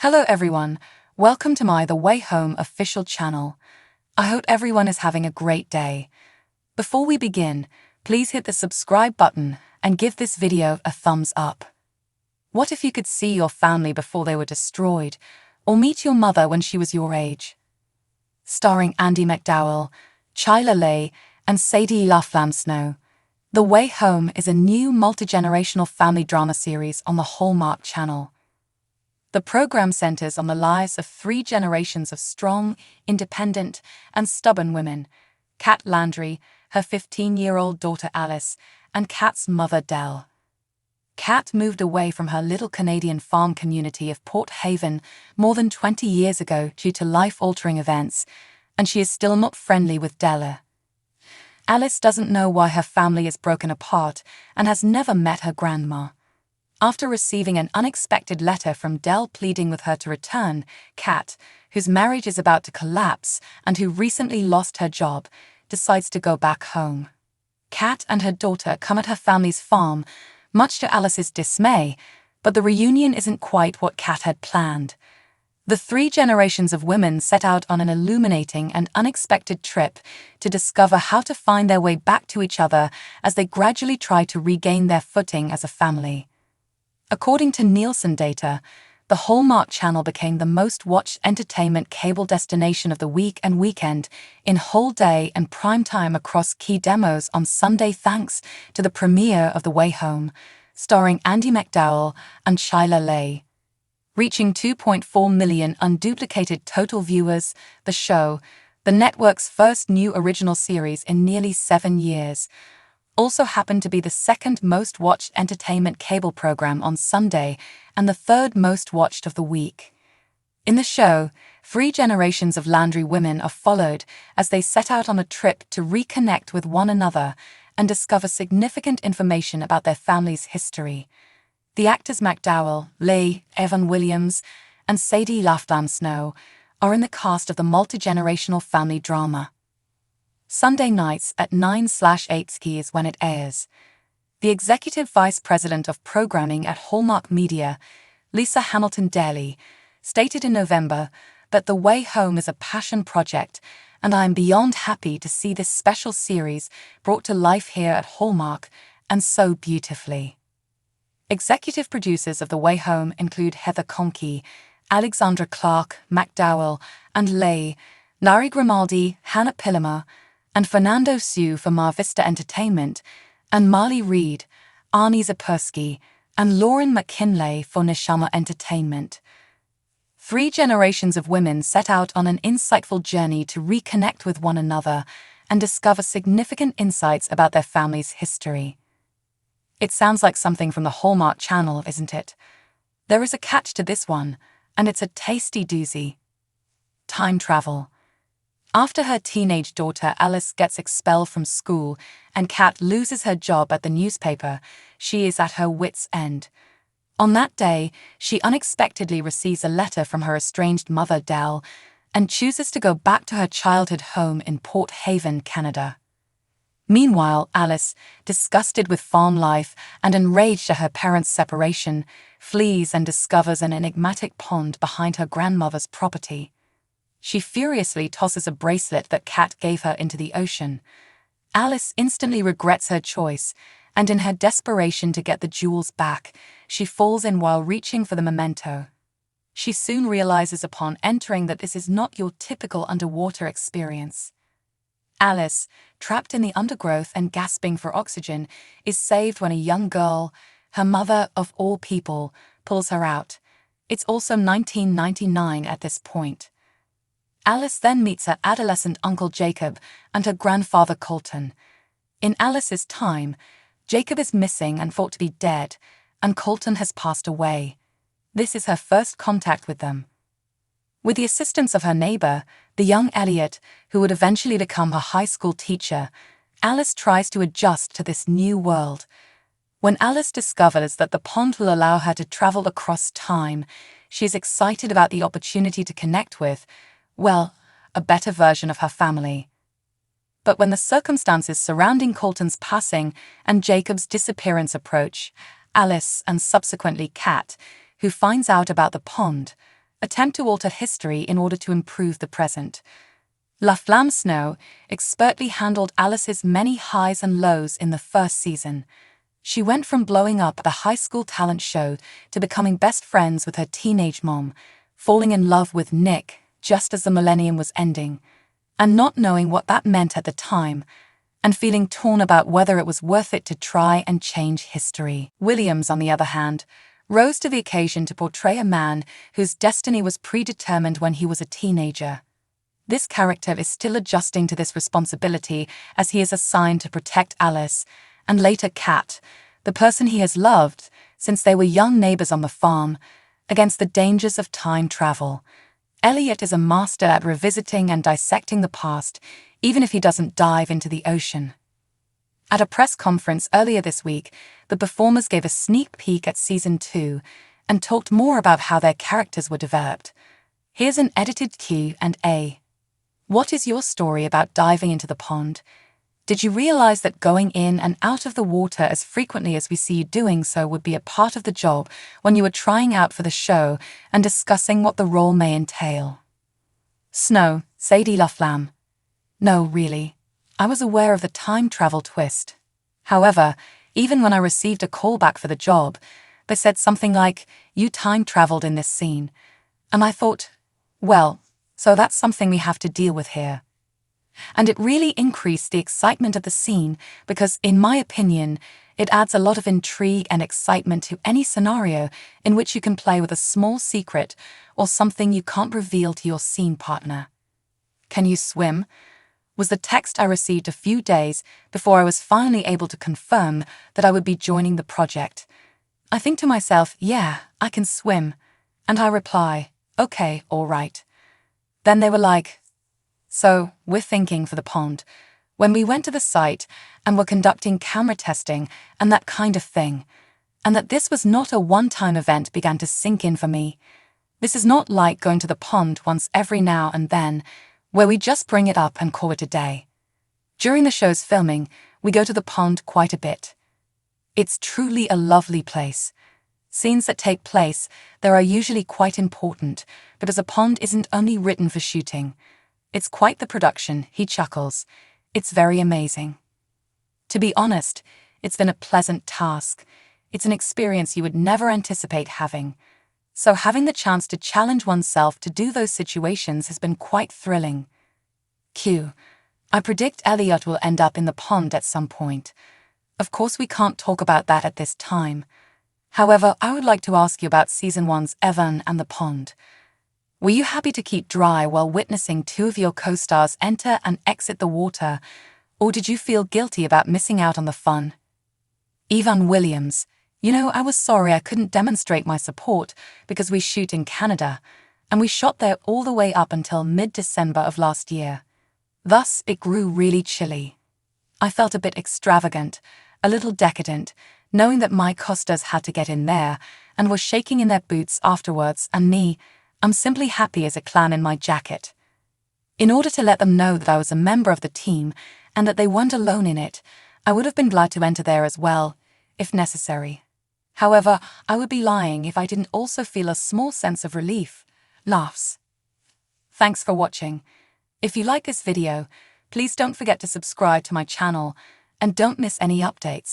Hello everyone, welcome to my The Way Home official channel. I hope everyone is having a great day. Before we begin, please hit the subscribe button and give this video a thumbs up. What if you could see your family before they were destroyed, or meet your mother when she was your age? Starring Andie MacDowell, Chyla Leigh, and Sadie Snow, The Way Home is a new multi-generational family drama series on the Hallmark Channel. The program centers on the lives of three generations of strong, independent, and stubborn women: Kat Landry, her 15-year-old daughter Alice, and Kat's mother Dell. Kat moved away from her little Canadian farm community of Port Haven more than 20 years ago due to life-altering events, and she is still not friendly with Della. Alice doesn't know why her family is broken apart and has never met her grandma. After receiving an unexpected letter from Dell pleading with her to return, Kat, whose marriage is about to collapse and who recently lost her job, decides to go back home. Kat and her daughter come at her family's farm, much to Alice's dismay, but the reunion isn't quite what Kat had planned. The three generations of women set out on an illuminating and unexpected trip to discover how to find their way back to each other as they gradually try to regain their footing as a family. According to Nielsen data, the Hallmark Channel became the most-watched entertainment cable destination of the week and weekend in whole day and prime time across key demos on Sunday thanks to the premiere of The Way Home, starring Andie MacDowell and Chyla Leigh. Reaching 2.4 million unduplicated total viewers, the show, the network's first new original series in nearly 7 years, also happened to be the second most-watched entertainment cable program on Sunday and the third most-watched of the week. In the show, 3 generations of Landry women are followed as they set out on a trip to reconnect with one another and discover significant information about their family's history. The actors MacDowell, Leigh, Evan Williams, and Sadie Snow are in the cast of the multi-generational family drama. Sunday nights at 9/8 is when it airs. The Executive Vice President of Programming at Hallmark Media, Lisa Hamilton-Daly, stated in November that The Way Home is a passion project, and I am beyond happy to see this special series brought to life here at Hallmark, and so beautifully. Executive producers of The Way Home include Heather Conkey, Alexandra Clark, MacDowell, and Leigh, Larry Grimaldi, Hannah Pillemer, and Fernando Sue for Mar Vista Entertainment, and Marley Reed, Arnie Zapersky, and Lauren McKinley for Neshama Entertainment. 3 generations of women set out on an insightful journey to reconnect with one another and discover significant insights about their family's history. It sounds like something from the Hallmark Channel, isn't it? There is a catch to this one, and it's a tasty doozy. Time travel. After her teenage daughter Alice gets expelled from school and Kat loses her job at the newspaper, she is at her wits' end. On that day, she unexpectedly receives a letter from her estranged mother Dell and chooses to go back to her childhood home in Port Haven, Canada. Meanwhile, Alice, disgusted with farm life and enraged at her parents' separation, flees and discovers an enigmatic pond behind her grandmother's property. She furiously tosses a bracelet that Kat gave her into the ocean. Alice instantly regrets her choice, and in her desperation to get the jewels back, she falls in while reaching for the memento. She soon realizes upon entering that this is not your typical underwater experience. Alice, trapped in the undergrowth and gasping for oxygen, is saved when a young girl, her mother of all people, pulls her out. It's also 1999 at this point. Alice then meets her adolescent uncle Jacob and her grandfather Colton. In Alice's time, Jacob is missing and thought to be dead, and Colton has passed away. This is her first contact with them. With the assistance of her neighbor, the young Elliot, who would eventually become her high school teacher, Alice tries to adjust to this new world. When Alice discovers that the pond will allow her to travel across time, she is excited about the opportunity to connect with, well, a better version of her family. But when the circumstances surrounding Colton's passing and Jacob's disappearance approach, Alice and subsequently Kat, who finds out about the pond, attempt to alter history in order to improve the present. La Flamme Snow expertly handled Alice's many highs and lows in the first season. She went from blowing up at a high school talent show to becoming best friends with her teenage mom, falling in love with Nick just as the millennium was ending, and not knowing what that meant at the time, and feeling torn about whether it was worth it to try and change history. Williams, on the other hand, rose to the occasion to portray a man whose destiny was predetermined when he was a teenager. This character is still adjusting to this responsibility as he is assigned to protect Alice, and later Kat, the person he has loved since they were young neighbors on the farm, against the dangers of time travel. Elliot is a master at revisiting and dissecting the past, even if he doesn't dive into the ocean. At a press conference earlier this week, the performers gave a sneak peek at Season 2 and talked more about how their characters were developed. Here's an edited Q&A. What is your story about diving into the pond? Did you realize that going in and out of the water as frequently as we see you doing so would be a part of the job when you were trying out for the show and discussing what the role may entail? Snow, Sadie La Flamme. No, really. I was aware of the time travel twist. However, even when I received a callback for the job, they said something like, "You time traveled in this scene." And I thought, well, so that's something we have to deal with here. And it really increased the excitement of the scene because, in my opinion, it adds a lot of intrigue and excitement to any scenario in which you can play with a small secret or something you can't reveal to your scene partner. Can you swim? Was the text I received a few days before I was finally able to confirm that I would be joining the project. I think to myself, yeah, I can swim. And I reply, okay, all right. Then they were like, so, we're thinking for the pond, when we went to the site and were conducting camera testing and that kind of thing, and that this was not a one-time event began to sink in for me. This is not like going to the pond once every now and then, where we just bring it up and call it a day. During the show's filming, we go to the pond quite a bit. It's truly a lovely place. Scenes that take place there are usually quite important, because a pond isn't only written for shooting. It's quite the production, he chuckles. It's very amazing. To be honest, it's been a pleasant task. It's an experience you would never anticipate having. So having the chance to challenge oneself to do those situations has been quite thrilling. Q. I predict Elliot will end up in the pond at some point. Of course we can't talk about that at this time. However, I would like to ask you about Season 1's Evan and the pond. Were you happy to keep dry while witnessing two of your co-stars enter and exit the water, or did you feel guilty about missing out on the fun? Evan Williams, I was sorry I couldn't demonstrate my support because we shoot in Canada, and we shot there all the way up until mid-December of last year. Thus, it grew really chilly. I felt a bit extravagant, a little decadent, knowing that my co-stars had to get in there and were shaking in their boots afterwards, and me, I'm simply happy as a clown in my jacket. In order to let them know that I was a member of the team and that they weren't alone in it, I would have been glad to enter there as well, if necessary. However, I would be lying if I didn't also feel a small sense of relief. Laughs. Thanks for watching. If you like this video, please don't forget to subscribe to my channel and don't miss any updates.